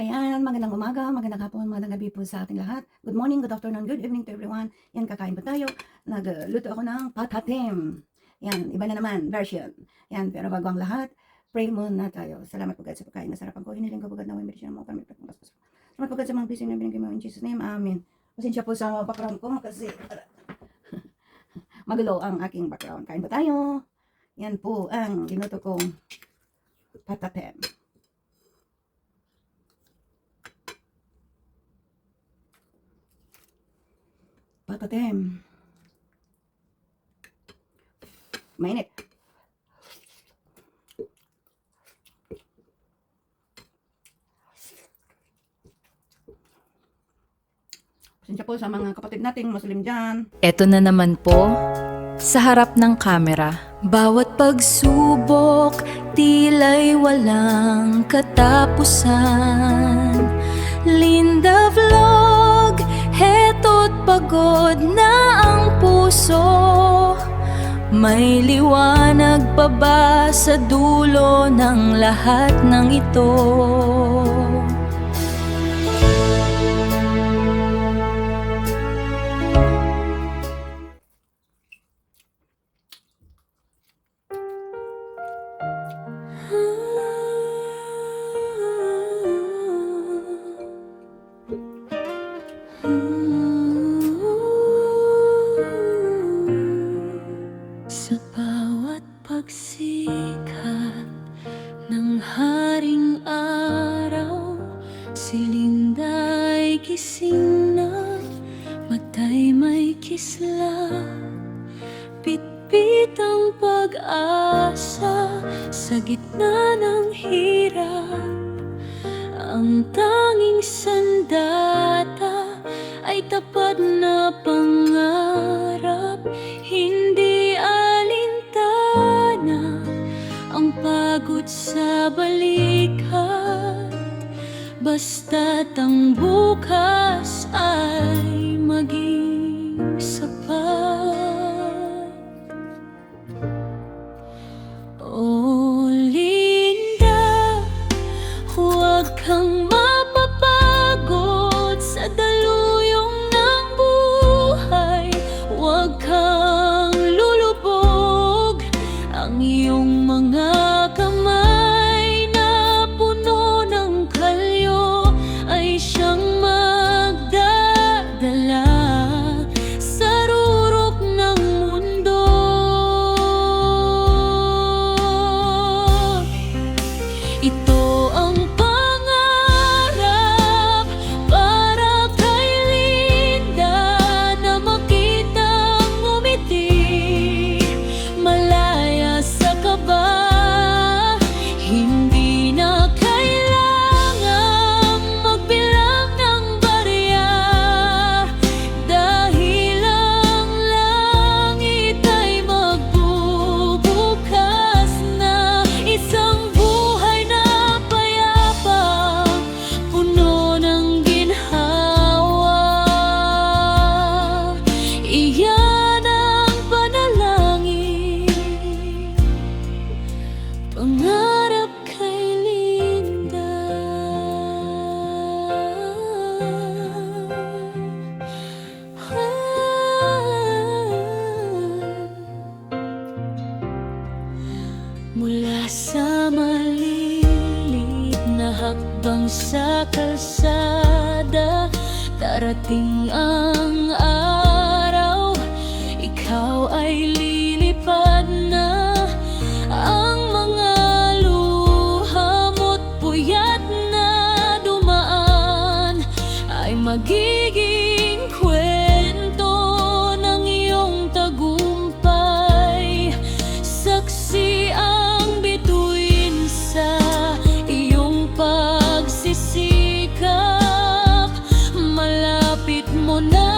Ayan, magandang umaga, magandang hapon, magandang gabi po sa ating lahat. Good morning, good afternoon, good evening to everyone. Yan, kakain po tayo. Nagluto ako ng patatim. Yan, iba na naman, version. Yan, pero bago ang lahat, pray muna tayo. Salamat po God sa pagkain. Nasarapan ko, hiniling ko po God na may siya ng mga kami. Salamat po God sa mga blessing na binigay mo in Jesus name. Amen. Pasensya po sa background ko kasi magulo ang aking background. Kain po tayo. Yan po ang ginuto kong patatim. Patatim. Mainit. Pasensya po sa mga kapatid nating Muslim dyan. Eto na naman po, sa harap ng kamera. Bawat pagsubok, tila'y walang katapusan. Linda Vlog, heto't pagod na ang puso. May liwanag pa ba sa dulo ng lahat ng ito? Sa bawat pagsikat ng haring araw, si Linda'y gising na, mata'y may kisla. Pitpit ang pag-asa sa gitna ng hirap. Ang tanging sandata ay tapat na pangarap. Hindi alintana ang pagod sa balikat, basta't ang bukas ay maging sapat. Oh Linda, huwag kang mapapagod sa daluyong ng buhay. Huwag kang lulubog, ang iyong mga kamay na puno ng kalyo ay siyang magdadala sa rurok ng mundo. Ito ang pangarap para kay Linda, na makitang ngumiti, malaya sa kaba. Hindi na kailangang magbilang ng barya, dahil ang langit ay magbubukas na. Isang buhay na payapa, puno ng ginhawa. Iyan ang panalangin, pangarap kay Linda. Mula sa malilit na hakbang sa kalsada, darating ang araw, ikaw ay lilipad na. Ang mga luha mo't puyat na dumaan ay magiging kwento ng iyong tagumpay. Saksi ang bituin sa iyong pagsisikap. Malapit mo na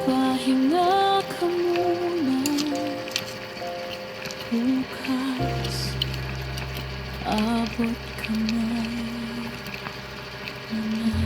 Pahinga ka muna. Bukas abot ka na naman.